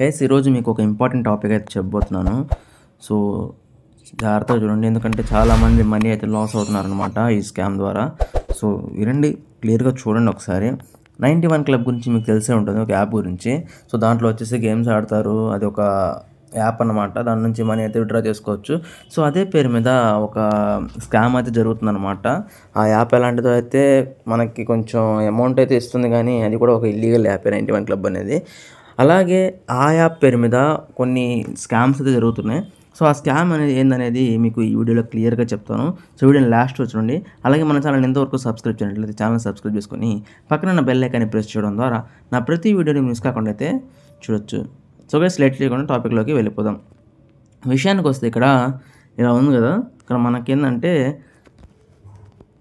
Guys ఈరోజు మీకు ఒక ఇంపార్టెంట్ టాపిక్ అయితే చెప్పబోతున్నాను. సో జాగ్రత్తగా చూడండి, ఎందుకంటే చాలామంది మనీ అయితే లాస్ అవుతున్నారనమాట ఈ స్కామ్ ద్వారా. సో వినండి, క్లియర్గా చూడండి ఒకసారి. 91 క్లబ్ గురించి మీకు తెలిసే ఉంటుంది, ఒక యాప్ గురించి. సో దాంట్లో వచ్చేసి గేమ్స్ ఆడతారు, అది ఒక యాప్ అన్నమాట. దాని నుంచి మనీ అయితే విత్డ్రా చేసుకోవచ్చు. సో అదే పేరు మీద ఒక స్కామ్ అయితే జరుగుతుందన్నమాట. ఆ యాప్ ఎలాంటిదో అయితే మనకి కొంచెం అమౌంట్ అయితే ఇస్తుంది, కానీ అది కూడా ఒక ఇల్లీగల్ యాపే 91 క్లబ్ అనేది. అలాగే ఆ యాప్ పేరు మీద కొన్ని స్కామ్స్ అయితే జరుగుతున్నాయి. సో ఆ స్కామ్ అనేది ఏందనేది మీకు ఈ వీడియోలో క్లియర్గా చెప్తాను. సో వీడియోని లాస్ట్ చూడండి. అలాగే మన ఛానల్ ఎంతవరకు సబ్స్క్రైబ్ చేయనట్లయితే ఛానల్ సబ్స్క్రైబ్ చేసుకొని పక్కన ఉన్న బెల్ ఐకాన్ని ప్రెస్ చేయడం ద్వారా నా ప్రతి వీడియోని మిస్ కాకుండా అయితే చూడొచ్చు. సో గైస్ లేట్ చేయకుండా టాపిక్లోకి వెళ్ళిపోదాం. విషయానికి వస్తే ఇక్కడ ఇలా ఉంది కదా, ఇక్కడ మనకేందంటే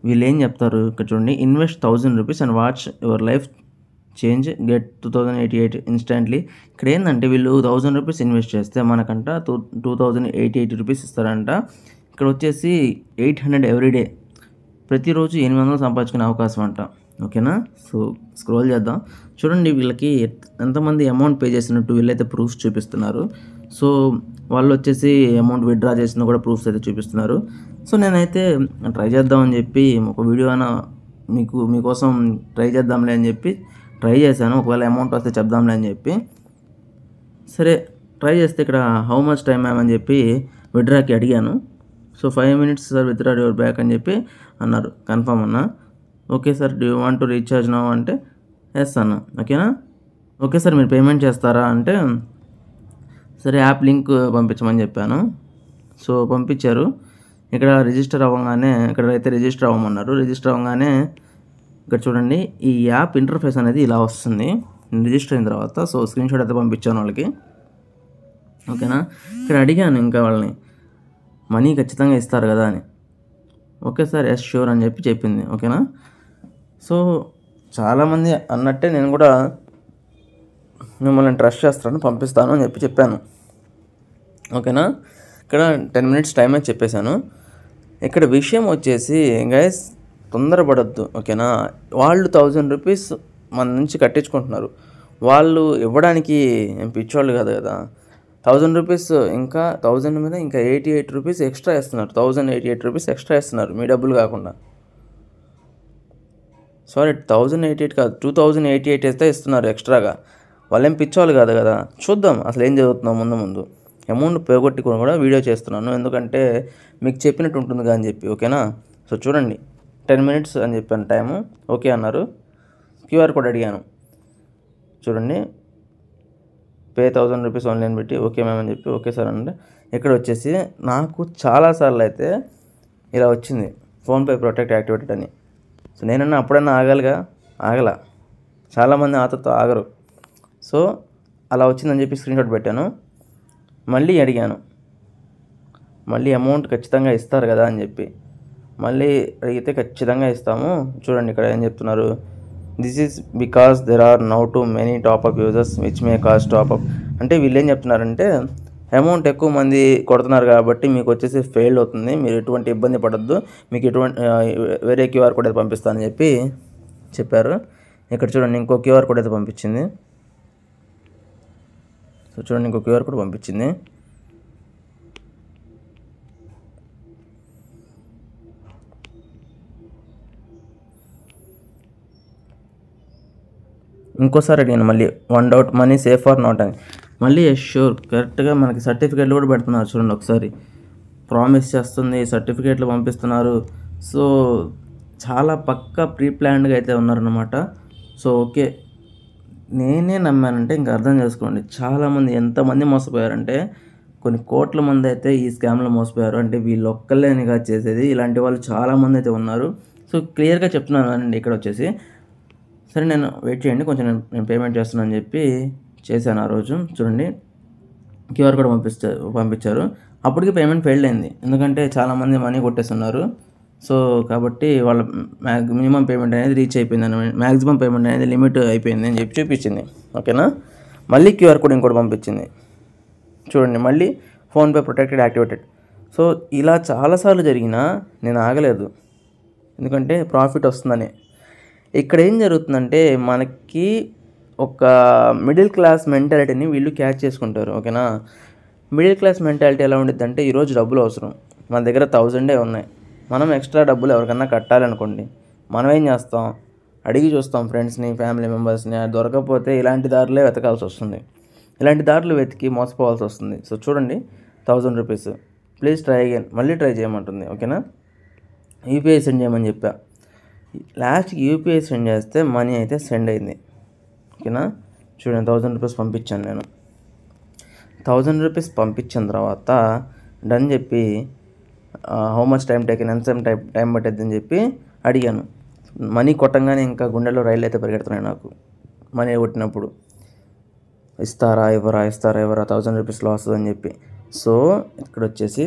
వీళ్ళు ఏం చెప్తారు ఇక్కడ చూడండి. Invest 1000 rupees and watch your life change get 2088 instantly. ఇక్కడ ఏంటంటే వీళ్ళు 1000 రూపీస్ ఇన్వెస్ట్ చేస్తే మనకంట 2088 రూపీస్ ఇస్తారంట. ఇక్కడ వచ్చేసి 800 ఎవ్రీడే, ప్రతిరోజు 800 సంపాదించుకునే అవకాశం అంట. ఓకేనా? సో స్క్రోల్ చేద్దాం. చూడండి వీళ్ళకి ఎంతమంది అమౌంట్ పే చేసినట్టు వీళ్ళైతే ప్రూఫ్స్ చూపిస్తున్నారు. సో వాళ్ళు వచ్చేసి అమౌంట్ విత్డ్రా చేసిన కూడా ప్రూఫ్స్ అయితే చూపిస్తున్నారు. సో నేనైతే ట్రై చేద్దామని చెప్పి ఒక వీడియో అయినా మీకోసం ట్రై చేద్దాంలే అని చెప్పి ట్రై చేశాను. ఒకవేళ అమౌంట్ వస్తే చెప్దాంలే అని చెప్పి సరే ట్రై చేస్తే ఇక్కడ హౌ మచ్ టైం అని చెప్పి విత్డ్రాకి అడిగాను. So 5 minutes sir withdraw your back అని చెప్పి అన్నారు. కన్ఫర్మ్ అన్నా. Okay sir, do you want to recharge now అంటే ఎస్ అన్నా. ఓకేనా? ఓకే సార్ మీరు పేమెంట్ చేస్తారా అంటే సరే యాప్ లింక్ పంపించమని చెప్పాను. సో పంపించారు. ఇక్కడ రిజిస్టర్ అవ్వగానే ఇక్కడైతే రిజిస్టర్ అవ్వమన్నారు. రిజిస్టర్ అవ్వగానే ఇక్కడ చూడండి ఈ యాప్ ఇంటర్ఫేస్ అనేది ఇలా వస్తుంది రిజిస్టర్ అయిన తర్వాత. సో స్క్రీన్ షాట్ అయితే పంపించాను వాళ్ళకి. ఓకేనా? ఇక్కడ అడిగాను ఇంకా వాళ్ళని మనీ ఖచ్చితంగా ఇస్తారు కదా అని. ఓకే సార్ ఎస్ షూర్ అని చెప్పి చెప్పింది. ఓకేనా? సో చాలామంది అన్నట్టే నేను కూడా మిమ్మల్ని ట్రస్ట్ చేస్తాను, పంపిస్తాను అని చెప్పాను. ఓకేనా? ఇక్కడ 10 minutes టైం అని చెప్పేశాను. ఇక్కడ విషయం వచ్చేసి గైస్ తొందరపడద్దు. ఓకేనా? వాళ్ళు 1000 రూపీస్ మన నుంచి కట్టించుకుంటున్నారు. వాళ్ళు ఇవ్వడానికి పిచ్చోళ్ళు కాదు కదా. 1000 రూపీస్ ఇంకా 1000 మీద ఇంకా 88 రూపీస్ ఎక్స్ట్రా ఇస్తున్నారు. 1088 రూపీస్ ఎక్స్ట్రా ఇస్తున్నారు మీ డబ్బులు కాకుండా. సారీ 1088 కాదు, 2088 అయితే ఇస్తున్నారు ఎక్స్ట్రాగా. వాళ్ళేం పిచ్చోళ్ళు కాదు కదా. చూద్దాం అసలు ఏం జరుగుతుందో ముందు అమౌంట్ పోగొట్టుకొని కూడా వీడియో చేస్తున్నాను, ఎందుకంటే మీకు చెప్పినట్టు ఉంటుంది కదా అని చెప్పి. ఓకేనా? సో చూడండి 10 minutes అని చెప్పాను టైము. ఓకే అన్నారు. క్యూఆర్ కోడ్ అడిగాను. చూడండి పే 1000 రూపీస్ ఓన్లీ అని పెట్టి ఓకే మ్యామ్ అని చెప్పి ఓకే సార్ అంటే ఇక్కడ వచ్చేసి నాకు చాలాసార్లు అయితే ఇలా వచ్చింది ఫోన్పే ప్రొటెక్ట్ యాక్టివేటెడ్ అని. సో నేనన్నా అప్పుడన్నా ఆగలిగా, ఆగల. చాలామంది ఆతతో ఆగరు. సో అలా వచ్చిందని చెప్పి స్క్రీన్ షాట్ పెట్టాను. మళ్ళీ అడిగాను, మళ్ళీ అమౌంట్ ఖచ్చితంగా ఇస్తారు కదా అని చెప్పి. మళ్ళీ అడిగితే ఖచ్చితంగా ఇస్తాము. చూడండి ఇక్కడ ఏం చెప్తున్నారు. This is because there are now too many top up users which may cost top up. అంటే వీళ్ళు ఏం చెప్తున్నారంటే అమౌంట్ ఎక్కువ మంది కొడుతున్నారు కాబట్టి మీకు వచ్చేసి ఫెయిల్ అవుతుంది, మీరు ఎటువంటి ఇబ్బంది పడద్దు, మీకు ఎటువంటి వేరే క్యూఆర్ కోడ్ అయితే పంపిస్తానని చెప్పి చెప్పారు. ఇక్కడ చూడండి ఇంకో క్యూఆర్ కోడ్ అయితే పంపించింది. సో చూడండి ఇంకో క్యూఆర్ కోడ్ పంపించింది. ఇంకోసారి అడిగాను మళ్ళీ 1 doubt money safe or not అని. మళ్ళీ షూర్ కరెక్ట్గా మనకి సర్టిఫికేట్లు కూడా పెడుతున్నారు. చూడండి ఒకసారి ప్రామిస్ చేస్తుంది, సర్టిఫికేట్లు పంపిస్తున్నారు. సో చాలా పక్కా ప్రీ ప్లాన్డ్గా అయితే ఉన్నారన్నమాట. సో ఓకే నేనే నమ్మానంటే ఇంకా అర్థం చేసుకోండి. చాలామంది ఎంతమంది మోసపోయారంటే కొన్ని కోట్ల మంది అయితే ఈ స్కామ్లో మోసపోయారు. అంటే వీళ్ళు ఒక్కళ్ళేని కాదు చేసేది, ఇలాంటి వాళ్ళు చాలామంది అయితే ఉన్నారు. సో క్లియర్గా చెప్తున్నాను అండి. ఇక్కడ వచ్చేసి సరే నేను వెయిట్ చేయండి కొంచెం, నేను పేమెంట్ చేస్తున్నాను అని చెప్పి చేశాను ఆ రోజు. చూడండి క్యూఆర్ కోడ్ పంపించారు. అప్పటికి పేమెంట్ ఫెయిల్ అయింది, ఎందుకంటే చాలామంది మనీ కొట్టేస్తున్నారు. సో కాబట్టి వాళ్ళ మినిమం పేమెంట్ అనేది రీచ్ అయిపోయింది, మ్యాక్సిమం పేమెంట్ అనేది లిమిట్ అయిపోయింది అని చెప్పి చూపించింది. ఓకేనా? మళ్ళీ క్యూఆర్ కోడ్ ఇంకోటి పంపించింది. చూడండి మళ్ళీ ఫోన్పే ప్రొటెక్టెడ్ యాక్టివేటెడ్. సో ఇలా చాలాసార్లు జరిగినా నేను ఆగలేదు, ఎందుకంటే ప్రాఫిట్ వస్తుందని. ఇక్కడ ఏం జరుగుతుందంటే మనకి ఒక మిడిల్ క్లాస్ మెంటాలిటీని వీళ్ళు క్యాచ్ చేసుకుంటారు. ఓకేనా. మిడిల్ క్లాస్ మెంటాలిటీ ఎలా ఉండిద్దంటే ఈరోజు డబ్బులు అవసరం, మన దగ్గర 1000 ఉన్నాయి, మనం ఎక్స్ట్రా డబ్బులు ఎవరికన్నా కట్టాలనుకోండి, మనం ఏం చేస్తాం, అడిగి చూస్తాం ఫ్రెండ్స్ని, ఫ్యామిలీ మెంబర్స్ని. అది దొరకకపోతే ఇలాంటి దారులే వెతకాల్సి వస్తుంది, ఇలాంటి దారులు వెతికి మోసపోవాల్సి వస్తుంది. సో చూడండి, 1000 రూపీస్, ప్లీజ్ ట్రై అగైన్, మళ్ళీ ట్రై చేయమంటుంది. ఓకేనా. యూపీఐ సెండ్ చేయమని చెప్పా, లాస్ట్కి యూపీఐ సెండ్ చేస్తే మనీ అయితే సెండ్ అయింది. ఓకేనా. చూడండి, 1000 రూపీస్ పంపించాను నేను. 1000 రూపీస్ పంపించిన తర్వాత డన్ చెప్పి హౌ మచ్ టైం టేకెన్, ఎంత టైం పట్టేది అని చెప్పి అడిగాను. మనీ కొట్టంగానే ఇంకా గుండెలో రైలు అయితే పరిగెడుతున్నాయి నాకు. మనీ కొట్టినప్పుడు ఇస్తారా ఇవ్వరా 1000 రూపీస్ లాస్ అని చెప్పి. సో ఇక్కడ వచ్చేసి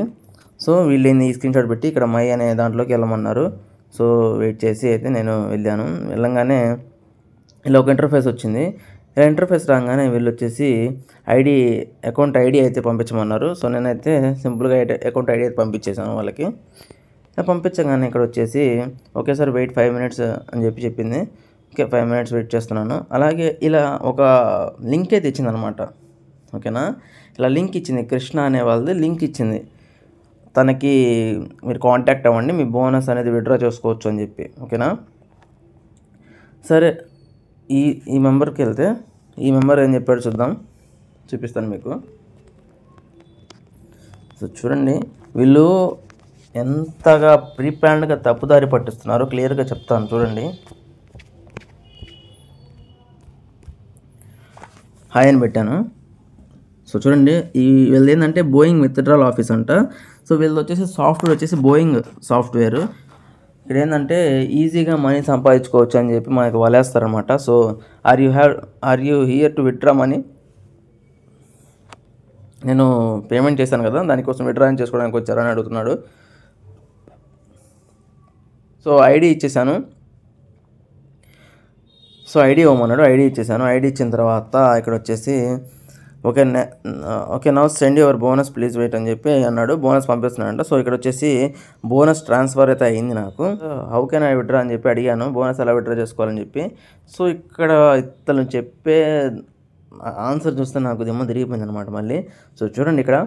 వీళ్ళు ఈ స్క్రీన్ షాట్ పెట్టి ఇక్కడ మై అనే దాంట్లోకి వెళ్ళమన్నారు. సో వెయిట్ చేసి అయితే నేను వెళ్ళాను. వెళ్ళంగానే ఇలా ఒక ఇంటర్ఫేస్ వచ్చింది. ఇలా ఇంటర్ఫేస్ రాగానే వీళ్ళు వచ్చేసి అకౌంట్ ఐడి అయితే పంపించమన్నారు. సో నేనైతే సింపుల్గా అకౌంట్ ఐడి అయితే పంపించేశాను వాళ్ళకి. పంపించగానే ఇక్కడ వచ్చేసి ఒకేసారి వెయిట్ 5 మినిట్స్ అని చెప్పింది. ఓకే, 5 మినిట్స్ వెయిట్ చేస్తున్నాను. అలాగే ఇలా ఒక లింక్ అయితే ఇచ్చిందనమాట. ఓకేనా. ఇలా లింక్ ఇచ్చింది, కృష్ణ అనే వాళ్ళది లింక్ ఇచ్చింది. తనకి మీరు కాంటాక్ట్ అవ్వండి, మీ బోనస్ అనేది విత్డ్రా చేసుకోవచ్చు అని చెప్పి. ఓకేనా. సరే, ఈ మెంబర్కి వెళ్తే ఈ మెంబర్ ఏం చెప్పాడు చూపిస్తాను మీకు. సో చూడండి, వీళ్ళు ఎంతగా ప్రీప్లాన్డ్గా తప్పుదారి పట్టిస్తున్నారో క్లియర్గా చెప్తాను చూడండి. హాయ్ అని పెట్టాను. సో చూడండి, వీళ్ళది ఏంటంటే బోయింగ్ విత్డ్రాల్ ఆఫీస్ అంట. సో వీళ్ళది వచ్చేసి సాఫ్ట్వేర్ వచ్చేసి బోయింగ్ సాఫ్ట్వేర్. ఇక్కడ ఏంటంటే ఈజీగా మనీ సంపాదించుకోవచ్చు అని చెప్పి మనకి వలేస్తారనమాట. So are you here to withdraw money, నేను పేమెంట్ చేశాను కదా, దానికోసం విత్డ్రా చేసుకోవడానికి వచ్చారని అడుగుతున్నాడు. సో ఐడి ఇచ్చేసాను. సో ఐడి ఇవ్వమన్నాడు, ఐడి ఇచ్చేసాను. ఐడి ఇచ్చిన తర్వాత ఇక్కడ వచ్చేసి okay now send your bonus please wait అని చెప్పి అన్నాడు. బోనస్ పంపిస్తున్నాడంట. సో ఇక్కడ వచ్చేసి బోనస్ ట్రాన్స్ఫర్ అయితే అయ్యింది నాకు. హౌ కెన్ ఐ విత్డ్రా అని చెప్పి అడిగాను, బోనస్ ఎలా విత్డ్రా చేసుకోవాలని చెప్పి. సో ఇక్కడ ఇతను చెప్పే ఆన్సర్ చూస్తే నాకు దిమ్మ తిరిగిపోయింది అనమాట మళ్ళీ. సో చూడండి, ఇక్కడ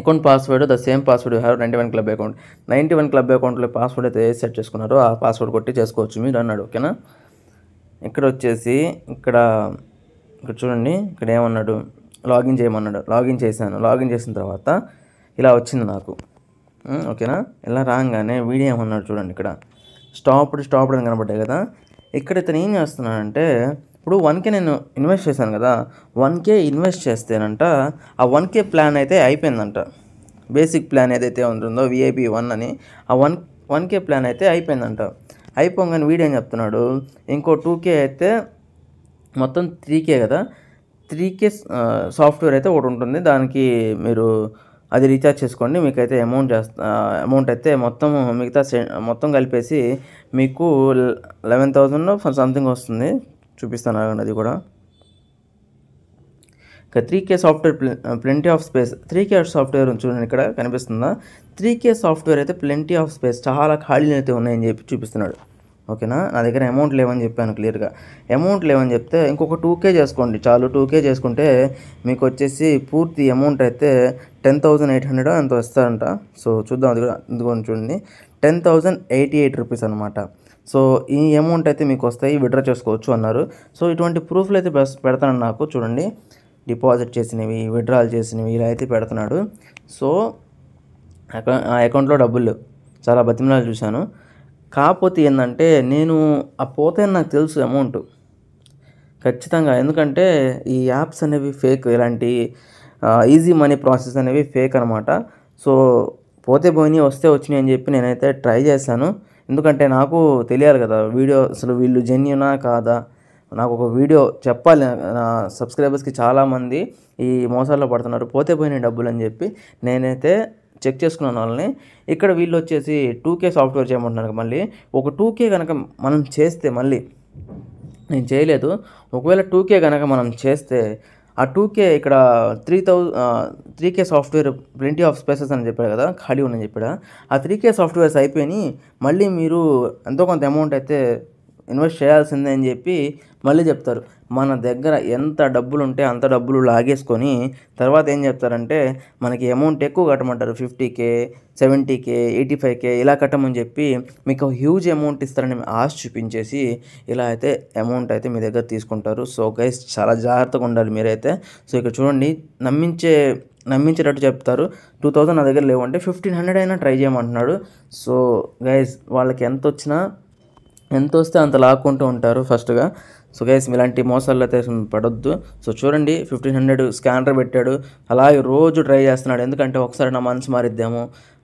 account password the same password you have 91 club account. 91 club అకౌంట్లో పాస్వర్డ్ అయితే సెట్ చేసుకున్నారు, ఆ పాస్వర్డ్ కొట్టి చేసుకోవచ్చు మీరు అన్నాడు. ఓకేనా. ఇక్కడ వచ్చేసి ఇక్కడ చూడండి, ఇక్కడ ఏమన్నాడు, లాగిన్ చేయమన్నాడు. లాగిన్ చేశాను. లాగిన్ చేసిన తర్వాత ఇలా వచ్చింది నాకు. ఓకేనా. ఇలా రాగానే వీడియో ఏమన్నాడు చూడండి, ఇక్కడ స్టాప్డ్ అని కనబడ్డాయి కదా. ఇక్కడ ఇతను ఏం చేస్తున్నాడంటే, ఇప్పుడు 1K నేను ఇన్వెస్ట్ చేశాను కదా, 1K ఇన్వెస్ట్ చేస్తేనంట ఆ 1K ప్లాన్ అయితే అయిపోయిందంట. బేసిక్ ప్లాన్ ఏదైతే ఉంటుందో VIP 1 అని, ఆ 1K ప్లాన్ అయితే అయిపోయిందంట. అయిపోగానే వీడియో ఏం చెప్తున్నాడు, ఇంకో 2K అయితే మొత్తం 3K కదా, 3K సాఫ్ట్వేర్ అయితే ఒకటి ఉంటుంది, దానికి మీరు అది రీఛార్జ్ చేసుకోండి, మీకైతే అమౌంట్ అయితే మొత్తం కలిపేసి మీకు 11,000 సంథింగ్ వస్తుంది. చూపిస్తాను అది కూడా. ఇక 3K software plenty of space. 3K software చూడండి, ఇక్కడ కనిపిస్తుందా, 3K సాఫ్ట్వేర్ అయితే ప్లెంటీ ఆఫ్ స్పేస్, చాలా ఖాళీలు అయితే ఉన్నాయని చెప్పి చూపిస్తున్నాడు. ఓకేనా. నా దగ్గర అమౌంట్ లేవని చెప్పాను క్లియర్గా. అమౌంట్ లేవని చెప్తే ఇంకొక 2K చేసుకోండి చాలు. 2K చేసుకుంటే మీకు వచ్చేసి పూర్తి అమౌంట్ అయితే 10,800 ఎంతో ఇస్తారంట. సో చూద్దాం, అది కూడా ఇదిగోండి చూడండి, 10,088 రూపీస్ అనమాట. సో ఈ అమౌంట్ అయితే మీకు వస్తాయి, విత్డ్రా చేసుకోవచ్చు అన్నారు. సో ఇటువంటి ప్రూఫ్లు అయితే పెడతాను నాకు. చూడండి, డిపాజిట్ చేసినవి, విత్డ్రాల్ చేసినవి ఇలా అయితే పెడుతున్నాడు. సో ఆ అకౌంట్లో డబ్బులు చాలా బతిమలాలు చూశాను. కాకపోతే ఏంటంటే నేను పోతే నాకు తెలుసు అమౌంట్ ఖచ్చితంగా, ఎందుకంటే ఈ యాప్స్ అనేవి ఫేక్, ఇలాంటి ఈజీ మనీ ప్రాసెస్ అనేవి ఫేక్ అనమాట. సో పోతే పోయినాయి, వస్తే వచ్చినాయి అని చెప్పి నేనైతే ట్రై చేశాను. ఎందుకంటే నాకు తెలియాలి కదా వీడియో అసలు వీళ్ళు జెన్యూనా కాదా, నాకు ఒక వీడియో చెప్పాలి. నా సబ్స్క్రైబర్స్కి చాలామంది ఈ మోసాల్లో పడుతున్నారు, పోతే పోయిన డబ్బులు అని చెప్పి నేనైతే చెక్ చేసుకున్నాను వాళ్ళని. ఇక్కడ వీళ్ళు వచ్చేసి 2K సాఫ్ట్వేర్ చేయమంటున్నారు. మళ్ళీ ఒక 2K కనుక మనం చేస్తే, మళ్ళీ నేను చేయలేదు, ఒకవేళ 2K కనుక మనం చేస్తే ఆ 2K ఇక్కడ 3K software plenty of spaces అని చెప్పాడు కదా, ఖాళీ ఉందని చెప్పాడు. ఆ 3K సాఫ్ట్వేర్స్ అయిపోయి మళ్ళీ మీరు ఎంతో కొంత అమౌంట్ అయితే ఇన్వెస్ట్ చేయాల్సిందే అని చెప్పి మళ్ళీ చెప్తారు. మన దగ్గర ఎంత డబ్బులు ఉంటే అంత డబ్బులు లాగేసుకొని తర్వాత ఏం చెప్తారంటే మనకి అమౌంట్ ఎక్కువ కట్టమంటారు. 50K, 70K, 85K ఇలా కట్టమని చెప్పి మీకు హ్యూజ్ అమౌంట్ ఇస్తారని ఆశ చూపించేసి ఇలా అయితే అమౌంట్ అయితే మీ దగ్గర తీసుకుంటారు. సో గైస్ చాలా జాగ్రత్తగా ఉండాలి మీరైతే. సో ఇక్కడ చూడండి, నమ్మించేటట్టు చెప్తారు. 2000 నా దగ్గర లేవంటే 1500 అయినా ట్రై చేయమంటున్నాడు. సో గైస్ వాళ్ళకి ఎంత వస్తే అంత లాక్కుంటూ ఉంటారు ఫస్ట్గా. సో గైస్ ఇలాంటి మోసాల్లో అయితే పడొద్దు. సో చూడండి, 1500 స్కానర్ పెట్టాడు, అలాగే రోజు ట్రై చేస్తున్నాడు. ఎందుకంటే ఒకసారి నా మనసు మారిద్దేమో,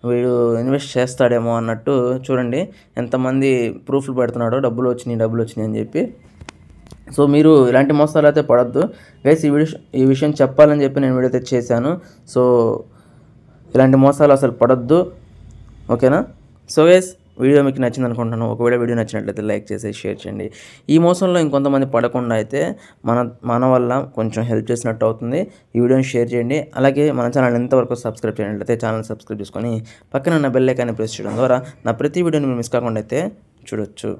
వీడు ఇన్వెస్ట్ చేస్తాడేమో అన్నట్టు చూడండి ఎంతమంది ప్రూఫ్లు పెడుతున్నాడో డబ్బులు వచ్చినాయి అని చెప్పి. సో మీరు ఇలాంటి మోసాలు అయితే పడొద్దు గైస్. ఈ విషయం చెప్పాలని చెప్పి నేను వీడియో అయితే చేశాను. సో ఇలాంటి మోసాలు అసలు పడొద్దు, ఓకేనా? సో గైస్ వీడియో మీకు నచ్చింది అనుకుంటున్నాను. ఒకవేళ వీడియో నచ్చినట్లయితే లైక్ చేసి షేర్ చేయండి. ఈ మోసంలో ఇంకొంతమంది పడకుండా అయితే మన వల్ల కొంచెం హెల్ప్ చేసినట్టు అవుతుంది. ఈ వీడియోని షేర్ చేయండి. అలాగే మన ఛానల్ ఎంతవరకు సబ్స్క్రైబ్ చేయండి, ఛానల్ సబ్స్క్రైబ్ చేసుకొని పక్కన ఉన్న బెల్ ఐకాన్ని ప్రెస్ చేయడం ద్వారా నా ప్రతి వీడియోని మీరు మిస్ కాకుండా అయితే చూడొచ్చు.